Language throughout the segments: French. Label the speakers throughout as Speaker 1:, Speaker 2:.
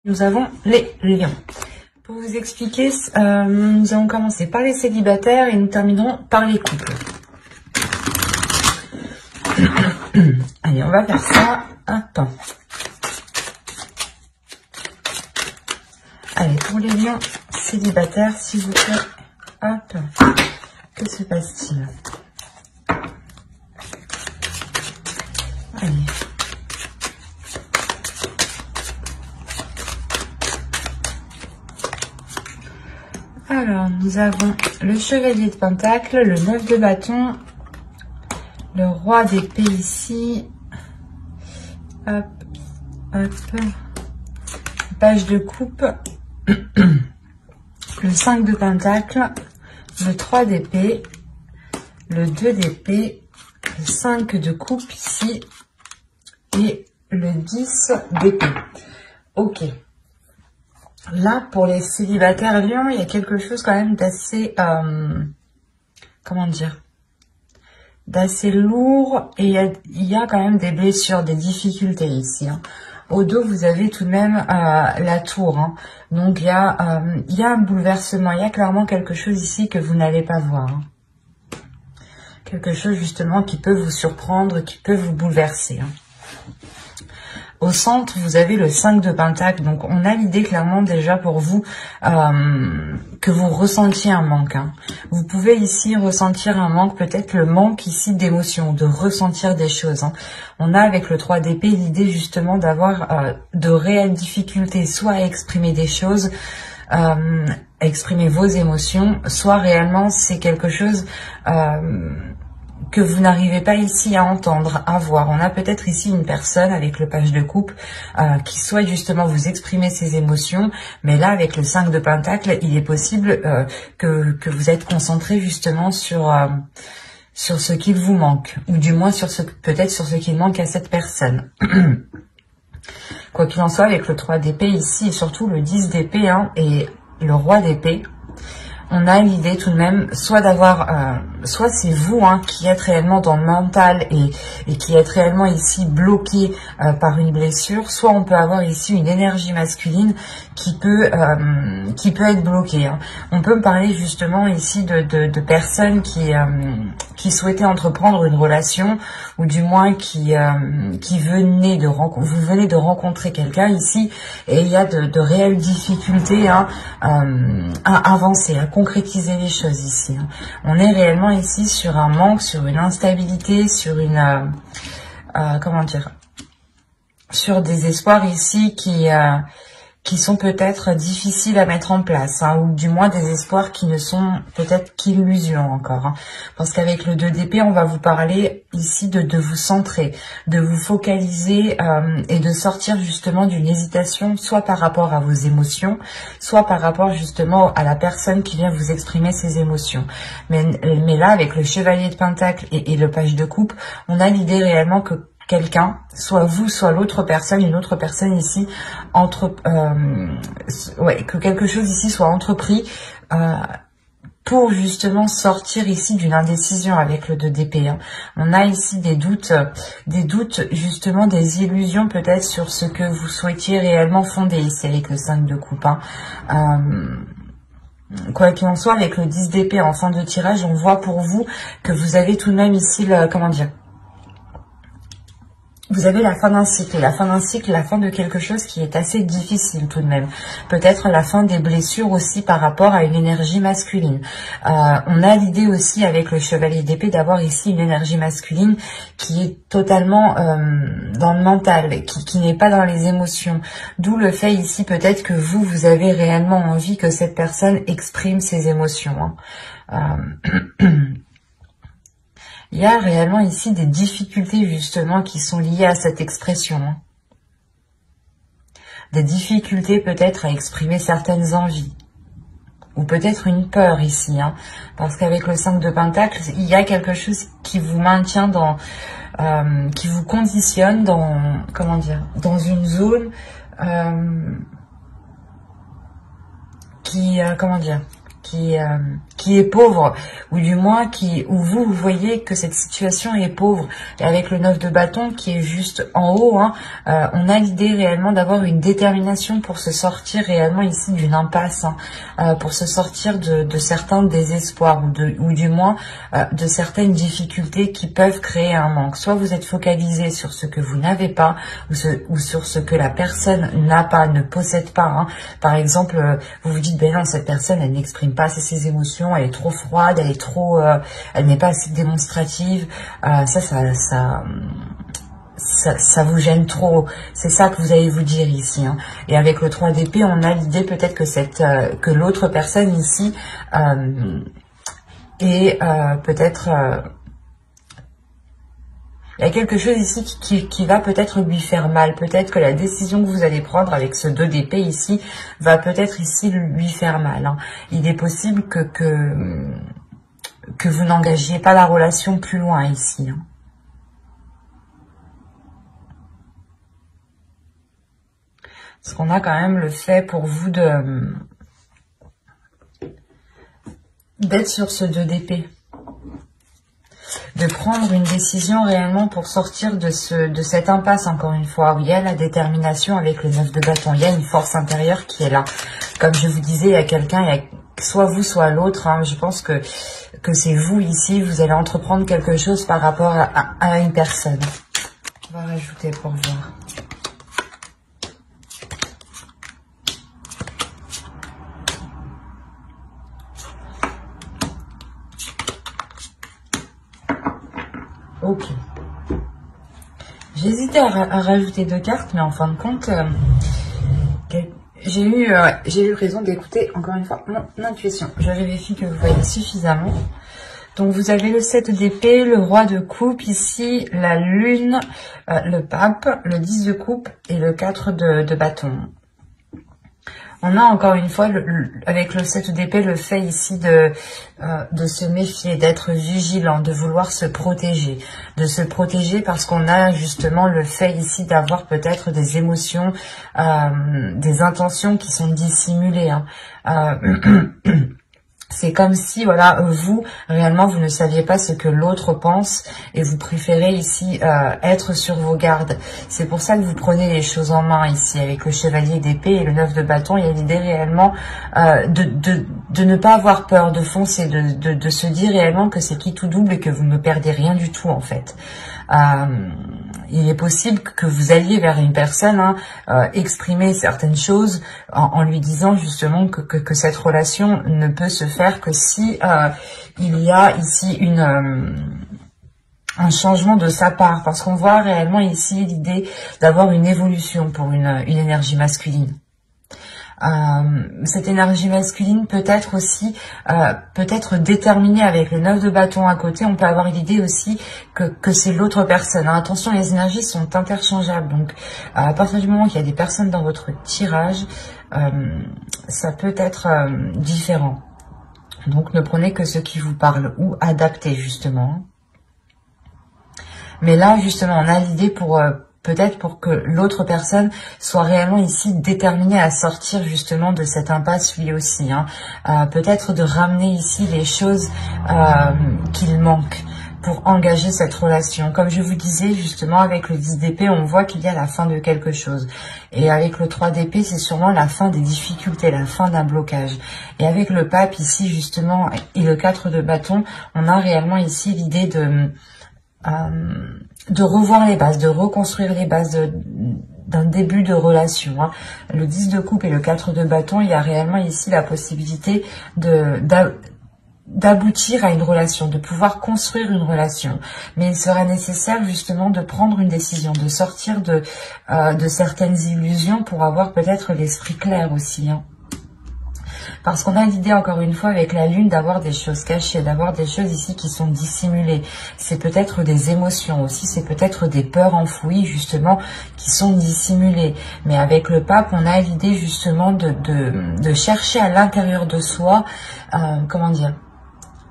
Speaker 1: Nous avons les lions. Pour vous expliquer, nous allons commencer par les célibataires et nous terminerons par les couples. Allez, on va faire ça. Hop. Allez, pour les lions célibataires, s'il vous plaît. Hop. Que se passe-t-il? Allez. Alors, nous avons le chevalier de pentacle, le 9 de bâton, le roi d'épée ici, hop, hop, page de coupe, le 5 de pentacle, le 3 d'épée, le 2 d'épée, le 5 de coupe ici, et le 10 d'épée. Ok. Là, pour les célibataires lions, il y a quelque chose quand même d'assez, comment dire, d'assez lourd, et il y a quand même des blessures, des difficultés ici. Hein. Au dos, vous avez tout de même la tour. Hein. Donc, il y a un bouleversement, il y a clairement quelque chose ici que vous n'allez pas voir. Hein. Quelque chose justement qui peut vous surprendre, qui peut vous bouleverser. Hein. Au centre, vous avez le 5 de pentacle. Donc, on a l'idée clairement déjà pour vous que vous ressentiez un manque. Hein. Vous pouvez ici ressentir un manque, peut-être le manque ici d'émotion, de ressentir des choses. Hein. On a avec le 3 d'épée l'idée justement d'avoir de réelles difficultés, soit à exprimer des choses, exprimer vos émotions, soit réellement c'est quelque chose... que vous n'arrivez pas ici à entendre, à voir. On a peut-être ici une personne avec le page de coupe qui souhaite justement vous exprimer ses émotions, mais là avec le 5 de pentacle, il est possible que vous êtes concentré justement sur ce qu'il vous manque, ou du moins sur peut-être sur ce qu'il manque à cette personne. Quoi qu'il en soit, avec le 3 d'épée ici, et surtout le 10 d'épée hein, et le roi d'épée, on a l'idée tout de même, soit d'avoir, soit c'est vous hein, qui êtes réellement dans le mental et qui êtes réellement ici bloqué par une blessure, soit on peut avoir ici une énergie masculine qui peut être bloquée. Hein. On peut me parler justement ici de personnes qui souhaitaient entreprendre une relation, ou du moins qui venaient vous venez de rencontrer quelqu'un ici, et il y a de réelles difficultés hein, à avancer, à concrétiser les choses ici. Hein. On est réellement ici sur un manque, sur une instabilité, sur une comment dire, sur des espoirs ici qui sont peut-être difficiles à mettre en place, hein, ou du moins des espoirs qui ne sont peut-être qu'illusions encore. Hein, parce qu'avec le 2 d'épée, on va vous parler ici de vous centrer, de vous focaliser et de sortir justement d'une hésitation, soit par rapport à vos émotions, soit par rapport justement à la personne qui vient vous exprimer ses émotions. Mais là, avec le chevalier de pentacle et le page de coupe, on a l'idée réellement que quelqu'un, soit vous, soit l'autre personne, une autre personne ici, que quelque chose ici soit entrepris pour justement sortir ici d'une indécision avec le 2 d'épée. Hein. On a ici des doutes justement, des illusions peut-être sur ce que vous souhaitiez réellement fonder ici avec le 5 de coupe. Hein. Quoi qu'il en soit, avec le 10 d'épée en fin de tirage, on voit pour vous que vous avez tout de même ici, comment dire, vous avez la fin d'un cycle, la fin de quelque chose qui est assez difficile tout de même. Peut-être la fin des blessures aussi par rapport à une énergie masculine. On a l'idée aussi avec le chevalier d'épée d'avoir ici une énergie masculine qui est totalement dans le mental, qui n'est pas dans les émotions. D'où le fait ici peut-être que vous avez réellement envie que cette personne exprime ses émotions. Hein. Il y a réellement ici des difficultés justement qui sont liées à cette expression. Hein. Des difficultés peut-être à exprimer certaines envies. Ou peut-être une peur ici. Hein. Parce qu'avec le 5 de pentacle, il y a quelque chose qui vous maintient dans... qui vous conditionne dans... Comment dire, dans une zone qui... comment dire, qui qui est pauvre, ou du moins où vous voyez que cette situation est pauvre. Et avec le 9 de bâton qui est juste en haut, hein, on a l'idée réellement d'avoir une détermination pour se sortir réellement ici d'une impasse, hein, pour se sortir de certains désespoirs, ou du moins de certaines difficultés qui peuvent créer un manque. Soit vous êtes focalisé sur ce que vous n'avez pas, ou sur ce que la personne n'a pas, ne possède pas, hein. Par exemple, vous vous dites, ben non, cette personne, elle n'exprime pas assez ses émotions, elle est trop froide, elle est trop, elle n'est pas assez démonstrative. Ça vous gêne trop. C'est ça que vous allez vous dire ici, hein. Et avec le 3 d'épée, on a l'idée peut-être que l'autre personne ici est peut-être... il y a quelque chose ici qui va peut-être lui faire mal. Peut-être que la décision que vous allez prendre avec ce 2 d'épée ici va peut-être ici lui faire mal, hein. Il est possible que vous n'engagiez pas la relation plus loin ici, hein. Parce qu'on a quand même le fait pour vous d'être sur ce 2 d'épée. De prendre une décision réellement pour sortir de cette impasse, encore une fois, où il y a la détermination avec le 9 de bâton. Il y a une force intérieure qui est là. Comme je vous disais, il y a quelqu'un, soit vous, soit l'autre, hein. Je pense que c'est vous ici, vous allez entreprendre quelque chose par rapport à une personne. On va rajouter pour voir. Ok. J'hésitais à rajouter 2 cartes, mais en fin de compte, j'ai eu raison d'écouter encore une fois mon intuition. Je vérifie que vous voyez suffisamment. Donc vous avez le 7 d'épée, le roi de coupe ici, la lune, le pape, le 10 de coupe et le 4 de bâton. On a encore une fois, avec le 7 d'épée, le fait ici de se méfier, d'être vigilant, de vouloir se protéger. De se protéger parce qu'on a justement le fait ici d'avoir peut-être des émotions, des intentions qui sont dissimulées, hein. C'est comme si, voilà, vous, réellement, vous ne saviez pas ce que l'autre pense et vous préférez ici être sur vos gardes. C'est pour ça que vous prenez les choses en main ici avec le chevalier d'épée et le 9 de bâton. Il y a l'idée réellement de ne pas avoir peur, de foncer, de se dire réellement que c'est qui tout double et que vous ne perdez rien du tout en fait. Il est possible que vous alliez vers une personne, hein, exprimer certaines choses en lui disant justement que cette relation ne peut se faire que si il y a ici un changement de sa part, parce qu'on voit réellement ici l'idée d'avoir une évolution pour une énergie masculine. Cette énergie masculine peut être aussi peut-être déterminée avec le 9 de bâton à côté. On peut avoir l'idée aussi que c'est l'autre personne, hein. Attention, les énergies sont interchangeables, donc à partir du moment qu'il y a des personnes dans votre tirage, ça peut être différent. Donc ne prenez que ce qui vous parle ou adaptez justement. Mais là justement on a l'idée pour peut-être pour que l'autre personne soit réellement ici déterminée à sortir justement de cette impasse lui aussi, hein. Peut-être de ramener ici les choses qu'il manque pour engager cette relation. Comme je vous disais justement avec le 10 d'épée, on voit qu'il y a la fin de quelque chose. Et avec le 3 d'épée, c'est sûrement la fin des difficultés, la fin d'un blocage. Et avec le pape ici justement et le 4 de bâton, on a réellement ici l'idée de revoir les bases, de reconstruire les bases d'un début de relation, hein. Le 10 de coupe et le 4 de bâton, il y a réellement ici la possibilité d'aboutir à une relation, de pouvoir construire une relation. Mais il sera nécessaire justement de prendre une décision, de sortir de certaines illusions pour avoir peut-être l'esprit clair aussi, hein. Parce qu'on a l'idée, encore une fois, avec la lune, d'avoir des choses cachées, d'avoir des choses ici qui sont dissimulées. C'est peut-être des émotions aussi, c'est peut-être des peurs enfouies, justement, qui sont dissimulées. Mais avec le pape, on a l'idée, justement, de chercher à l'intérieur de soi, comment dire,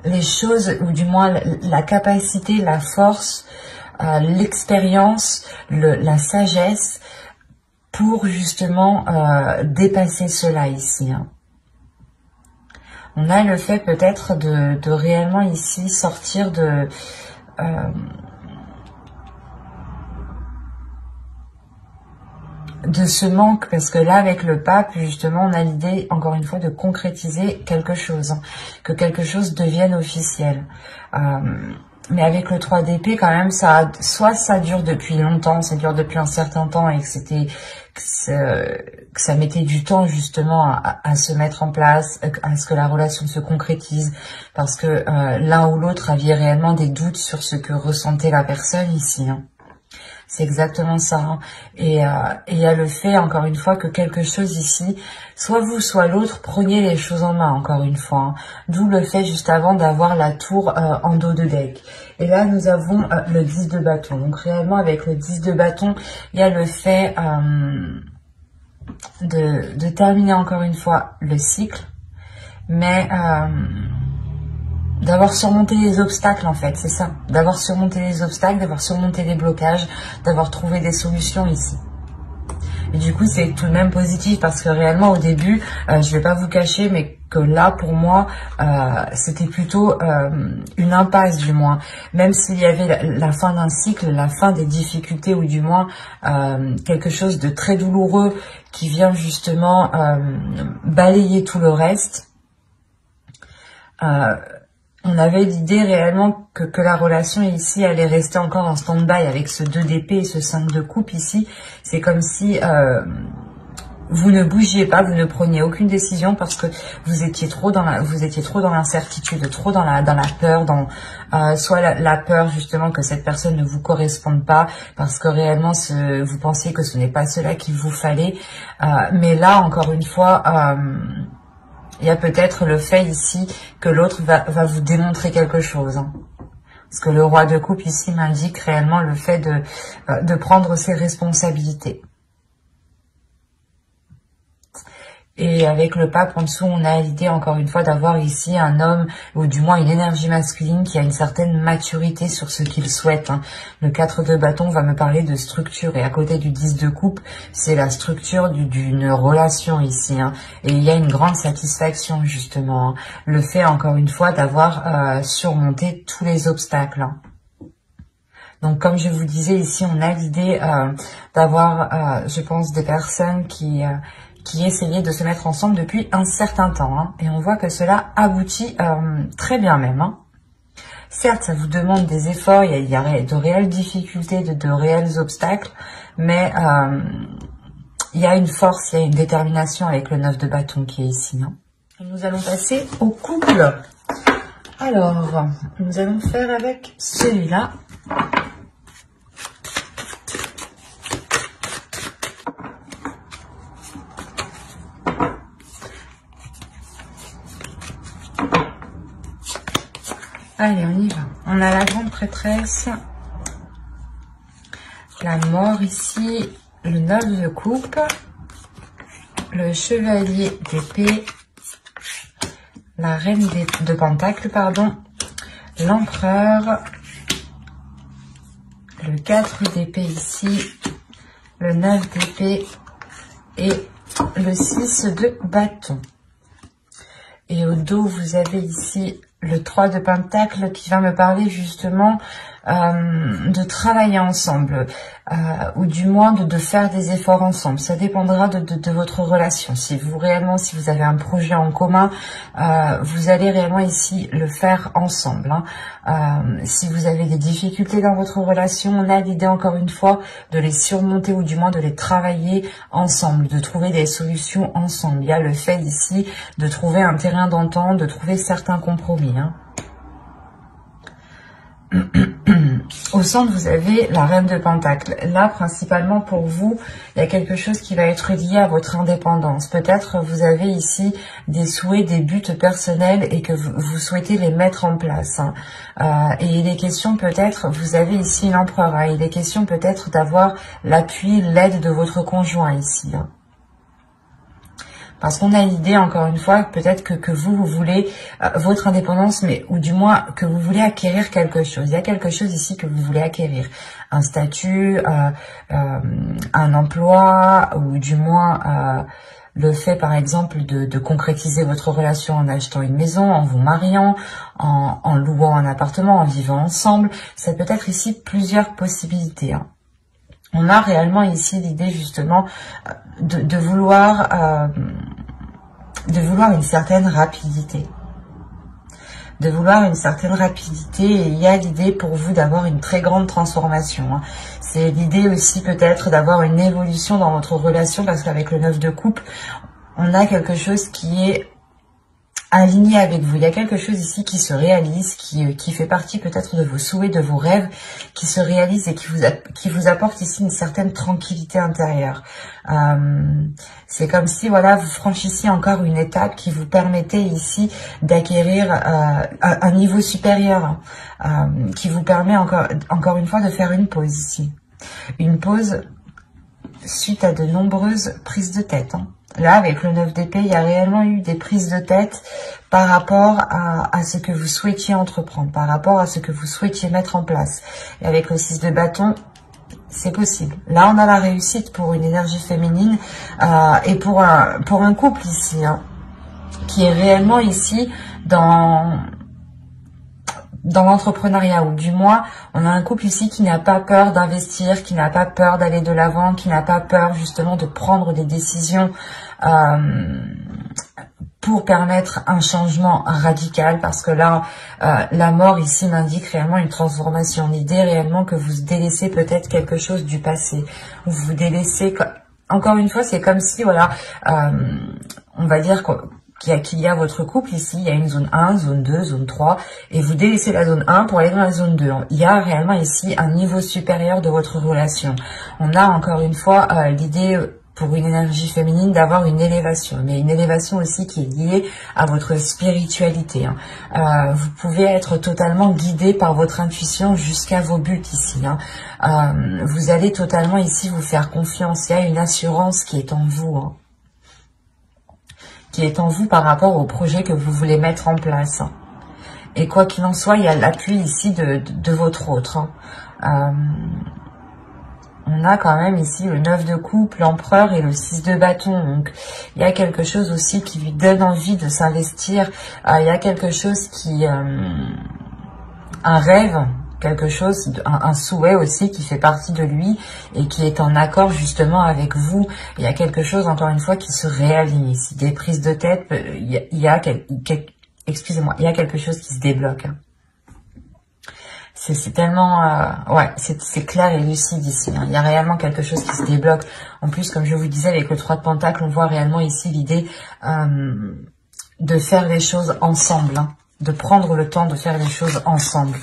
Speaker 1: les choses, ou du moins la capacité, la force, l'expérience, la sagesse, pour, justement, dépasser cela ici, hein. On a le fait peut-être de réellement ici sortir de ce manque, parce que là avec le pape justement on a l'idée encore une fois de concrétiser quelque chose, hein, que quelque chose devienne officiel. Mais avec le 3 d'épée quand même, soit ça dure depuis longtemps, ça dure depuis un certain temps et que ça mettait du temps justement à se mettre en place, à ce que la relation se concrétise, parce que l'un ou l'autre aviez réellement des doutes sur ce que ressentait la personne ici, hein. C'est exactement ça, hein. Et il y a le fait, encore une fois, que quelque chose ici, soit vous, soit l'autre, preniez les choses en main, encore une fois, hein. D'où le fait, juste avant, d'avoir la tour en dos de deck. Et là, nous avons le 10 de bâton. Donc, réellement, avec le 10 de bâton, il y a le fait de terminer, encore une fois, le cycle. Mais d'avoir surmonté les obstacles, en fait, c'est ça. D'avoir surmonté les obstacles, d'avoir surmonté les blocages, d'avoir trouvé des solutions ici. Et du coup, c'est tout de même positif parce que réellement, au début, je vais pas vous cacher, mais que là, pour moi, c'était plutôt une impasse, du moins. Même s'il y avait la fin d'un cycle, la fin des difficultés, ou du moins quelque chose de très douloureux qui vient justement balayer tout le reste. On avait l'idée réellement que la relation ici allait rester encore en stand-by avec ce 2 d'épée et ce 5 de coupe ici. C'est comme si vous ne bougiez pas, vous ne preniez aucune décision parce que vous étiez trop dans l'incertitude, trop dans la peur, soit la peur justement que cette personne ne vous corresponde pas parce que réellement vous pensiez que ce n'est pas cela qu'il vous fallait. Mais là, encore une fois, il y a peut-être le fait ici que l'autre va vous démontrer quelque chose, hein. Parce que le roi de coupe ici m'indique réellement le fait de prendre ses responsabilités. Et avec le pape en dessous, on a l'idée encore une fois d'avoir ici un homme, ou du moins une énergie masculine qui a une certaine maturité sur ce qu'il souhaite, hein. Le 4 de bâton va me parler de structure, et à côté du 10 de coupe, c'est la structure d'une relation ici, hein. Et il y a une grande satisfaction justement, hein. Le fait encore une fois d'avoir surmonté tous les obstacles, hein. Donc, comme je vous disais, ici, on a l'idée d'avoir, je pense, des personnes qui essayaient de se mettre ensemble depuis un certain temps, hein. Et on voit que cela aboutit très bien même, hein. Certes, ça vous demande des efforts, il y a de réelles difficultés, de réels obstacles, mais il y a une force, il y a une détermination avec le 9 de bâton qui est ici, hein. Nous allons passer au couple. Alors, nous allons faire avec celui-là. Allez, on y va. On a la grande prêtresse, la mort ici, le 9 de coupe, le chevalier d'épée, la reine de pentacle, pardon, l'empereur, le 4 d'épée ici, le 9 d'épée et le 6 de bâton. Et au dos, vous avez ici le 3 de pentacle qui va me parler justement de travailler ensemble, ou du moins de faire des efforts ensemble. Ça dépendra de votre relation. Si vous avez un projet en commun, vous allez réellement ici le faire ensemble, hein. Si vous avez des difficultés dans votre relation, on a l'idée encore une fois de les surmonter, ou du moins de les travailler ensemble, de trouver des solutions ensemble. Il y a le fait ici de trouver un terrain d'entente, de trouver certains compromis, hein. Au centre, vous avez la reine de pentacle. Là, principalement pour vous, il y a quelque chose qui va être lié à votre indépendance. Peut-être vous avez ici des souhaits, des buts personnels et que vous souhaitez les mettre en place, hein. Et il est question peut-être, vous avez ici l'empereur, hein. Il est question peut-être d'avoir l'appui, l'aide de votre conjoint ici, hein. Parce qu'on a l'idée, encore une fois, peut-être que vous voulez votre indépendance, mais ou du moins que vous voulez acquérir quelque chose. Il y a quelque chose ici que vous voulez acquérir. Un statut, un emploi, ou du moins le fait par exemple de concrétiser votre relation en achetant une maison, en vous mariant, en louant un appartement, en vivant ensemble. Ça peut être ici plusieurs possibilités, hein. On a réellement ici l'idée justement de vouloir une certaine rapidité. De vouloir une certaine rapidité, et il y a l'idée pour vous d'avoir une très grande transformation, hein. C'est l'idée aussi peut-être d'avoir une évolution dans votre relation, parce qu'avec le 9 de coupe, on a quelque chose qui est aligné avec vous. Il y a quelque chose ici qui se réalise, qui fait partie peut-être de vos souhaits, de vos rêves, qui se réalise et qui vous apporte ici une certaine tranquillité intérieure. C'est comme si, voilà, vous franchissiez encore une étape qui vous permettait ici d'acquérir un niveau supérieur, qui vous permet encore une fois de faire une pause ici. Une pause suite à de nombreuses prises de tête, hein. Là, avec le 9 d'épée, il y a réellement eu des prises de tête par rapport à ce que vous souhaitiez entreprendre, par rapport à ce que vous souhaitiez mettre en place. Et avec le 6 de bâton, c'est possible. Là, on a la réussite pour une énergie féminine et pour un couple ici, hein, qui est réellement ici dans l'entrepreneuriat, ou du moins, on a un couple ici qui n'a pas peur d'investir, qui n'a pas peur d'aller de l'avant, qui n'a pas peur justement de prendre des décisions pour permettre un changement radical, parce que là, la mort ici m'indique réellement une transformation. L'idée réellement que vous délaissez peut-être quelque chose du passé, ou vous délaissez, encore une fois, c'est comme si, voilà, on va dire qu'il y a votre couple ici, il y a une zone 1, zone 2, zone 3, et vous délaissez la zone 1 pour aller dans la zone 2. Il y a réellement ici un niveau supérieur de votre relation. On a encore une fois l'idée pour une énergie féminine d'avoir une élévation, mais une élévation aussi qui est liée à votre spiritualité, hein. Vous pouvez être totalement guidé par votre intuition jusqu'à vos buts ici, hein. Vous allez totalement ici vous faire confiance. Il y a une assurance qui est en vous, hein, qui est en vous par rapport au projet que vous voulez mettre en place. Et quoi qu'il en soit, il y a l'appui ici de votre autre, hein. On a quand même ici le 9 de coupe, l'empereur et le 6 de bâton. Donc, il y a quelque chose aussi qui lui donne envie de s'investir. Il y a quelque chose qui... un rêve, quelque chose, un souhait aussi qui fait partie de lui et qui est en accord justement avec vous. Il y a quelque chose, encore une fois, qui se réaligne ici. Des prises de tête, il y a excusez-moi, il y a quelque chose qui se débloque, hein. C'est tellement... ouais, c'est clair et lucide ici, hein. Il y a réellement quelque chose qui se débloque. En plus, comme je vous disais, avec le 3 de Pentacle, on voit réellement ici l'idée de faire les choses ensemble, hein, de prendre le temps de faire les choses ensemble.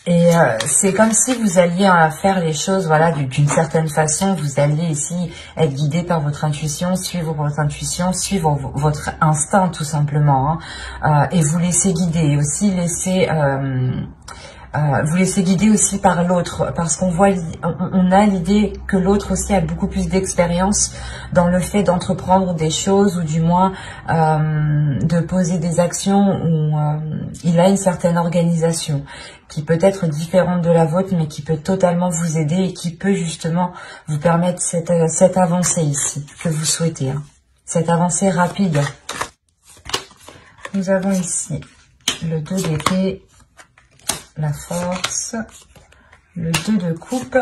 Speaker 1: Et c'est comme si vous alliez faire les choses, voilà, d'une certaine façon. Vous alliez ici être guidé par votre intuition, suivre votre instinct tout simplement, hein, et vous laisser guider, et aussi vous laissez guider aussi par l'autre, parce qu'on voit, on a l'idée que l'autre aussi a beaucoup plus d'expérience dans le fait d'entreprendre des choses, ou du moins de poser des actions, où il a une certaine organisation qui peut être différente de la vôtre, mais qui peut totalement vous aider et qui peut justement vous permettre cette avancée ici que vous souhaitez, hein, cette avancée rapide. Nous avons ici le 2 d'épée, la force, le 2 de coupe,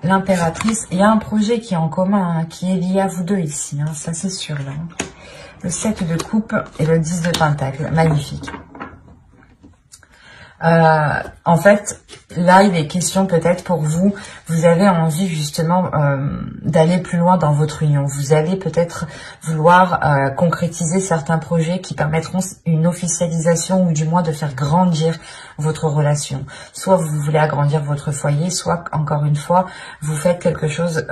Speaker 1: l'impératrice. Il y a un projet qui est en commun, hein, qui est lié à vous deux ici, hein, ça c'est sûr là. Le 7 de coupe et le 10 de pentacle, magnifique. En fait, là, il est question peut-être pour vous, vous avez envie justement d'aller plus loin dans votre union. Vous allez peut-être vouloir concrétiser certains projets qui permettront une officialisation, ou du moins de faire grandir votre relation. Soit vous voulez agrandir votre foyer, soit, encore une fois, vous faites quelque chose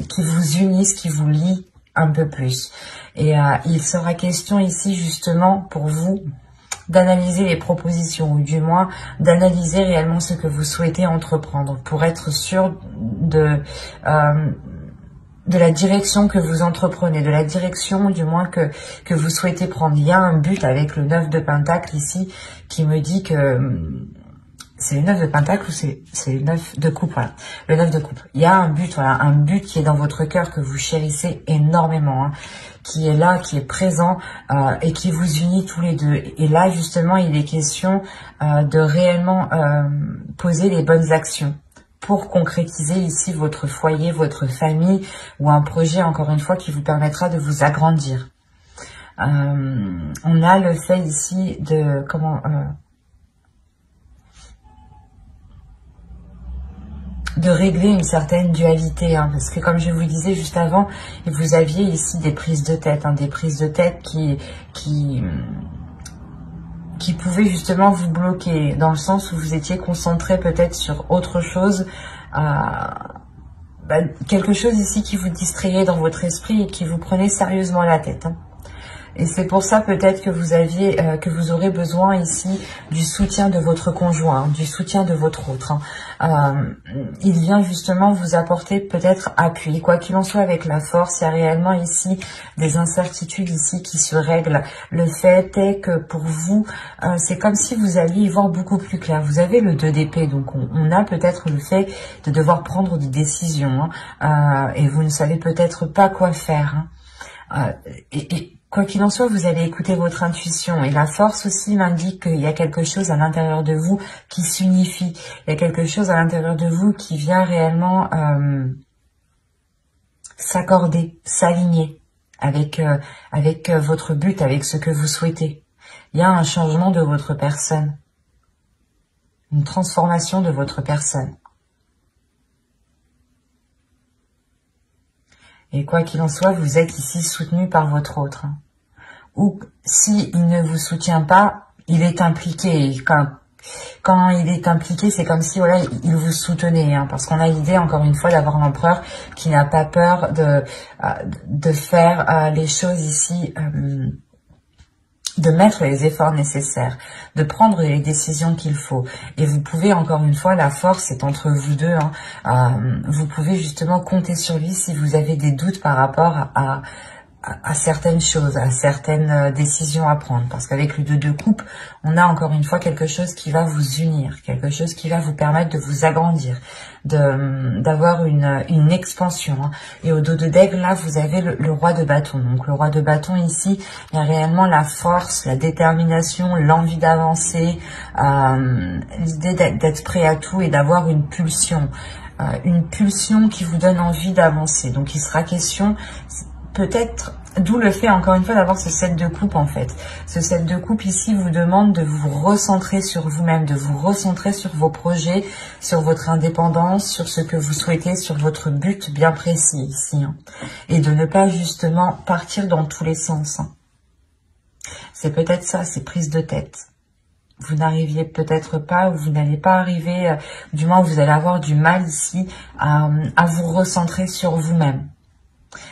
Speaker 1: qui vous unisse, qui vous lie un peu plus. Et il sera question ici justement pour vous d'analyser les propositions, ou du moins d'analyser réellement ce que vous souhaitez entreprendre, pour être sûr de la direction que vous entreprenez, de la direction du moins que vous souhaitez prendre. Il y a un but avec le 9 de pentacle ici qui me dit que c'est le 9 de pentacle ou c'est le 9 de coupe, voilà. Le 9 de coupe. Il y a un but, voilà, un but qui est dans votre cœur, que vous chérissez énormément, hein, qui est là, qui est présent et qui vous unit tous les deux. Et là, justement, il est question de réellement poser les bonnes actions pour concrétiser ici votre foyer, votre famille ou un projet, encore une fois, qui vous permettra de vous agrandir. On a le fait ici de... de régler une certaine dualité, hein, parce que comme je vous disais juste avant, vous aviez ici des prises de tête, hein, des prises de tête qui pouvaient justement vous bloquer, dans le sens où vous étiez concentré peut-être sur autre chose, quelque chose ici qui vous distrayait dans votre esprit et qui vous prenait sérieusement la tête, hein. Et c'est pour ça peut-être que vous aurez besoin ici du soutien de votre conjoint, du soutien de votre autre, hein. Il vient justement vous apporter peut-être appui. Quoi qu'il en soit, avec la force, il y a réellement ici des incertitudes ici qui se règlent. Le fait est que pour vous, c'est comme si vous alliez y voir beaucoup plus clair. Vous avez le 2 d'épée, donc on a peut-être le fait de devoir prendre des décisions, hein, et vous ne savez peut-être pas quoi faire, hein. Quoi qu'il en soit, vous allez écouter votre intuition. Et la force aussi m'indique qu'il y a quelque chose à l'intérieur de vous qui s'unifie. Il y a quelque chose à l'intérieur de vous qui vient réellement s'accorder, s'aligner avec votre but, avec ce que vous souhaitez. Il y a un changement de votre personne. Une transformation de votre personne. Et quoi qu'il en soit, vous êtes ici soutenu par votre autre, hein. Ou s'il ne vous soutient pas, il est impliqué. Quand il est impliqué, c'est comme si voilà, il vous soutenait, hein, parce qu'on a l'idée, encore une fois, d'avoir l'empereur qui n'a pas peur de faire les choses ici, de mettre les efforts nécessaires, de prendre les décisions qu'il faut. Et vous pouvez, encore une fois, la force est entre vous deux, hein, vous pouvez justement compter sur lui si vous avez des doutes par rapport à certaines choses, à certaines décisions à prendre. Parce qu'avec le 2 de coupe, on a encore une fois quelque chose qui va vous unir, quelque chose qui va vous permettre de vous agrandir, d'avoir une expansion, hein. Et au dos de d'aigle, là, vous avez le roi de bâton. Donc le roi de bâton ici, il y a réellement la force, la détermination, l'envie d'avancer, l'idée d'être prêt à tout et d'avoir une pulsion qui vous donne envie d'avancer. Donc il sera question peut-être, d'où le fait encore une fois d'avoir ce 7 de coupe en fait. Ce 7 de coupe ici vous demande de vous recentrer sur vous-même, de vous recentrer sur vos projets, sur votre indépendance, sur ce que vous souhaitez, sur votre but bien précis ici, hein. Et de ne pas justement partir dans tous les sens, hein. C'est peut-être ça, ces prises de tête. Vous n'arriviez peut-être pas, ou vous n'allez pas arriver, du moins vous allez avoir du mal ici à vous recentrer sur vous-même,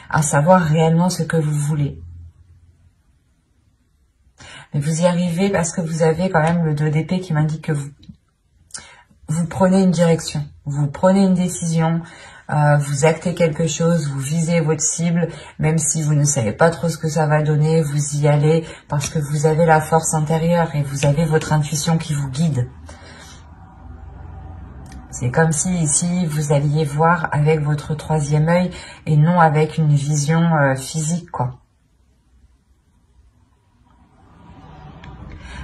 Speaker 1: à savoir réellement ce que vous voulez. Mais vous y arrivez parce que vous avez quand même le 2 d'épée qui m'indique que vous prenez une direction, vous prenez une décision, vous actez quelque chose, vous visez votre cible, même si vous ne savez pas trop ce que ça va donner, vous y allez parce que vous avez la force intérieure et vous avez votre intuition qui vous guide. C'est comme si ici, vous alliez voir avec votre 3e œil et non avec une vision physique, quoi.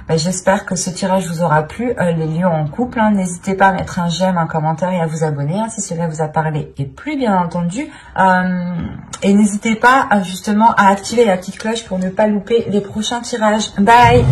Speaker 1: J'espère que ce tirage vous aura plu, les lions en couple, hein. N'hésitez pas à mettre un j'aime, un commentaire et à vous abonner, hein, si cela vous a parlé et plu, bien entendu. Et n'hésitez pas justement à activer la petite cloche pour ne pas louper les prochains tirages. Bye!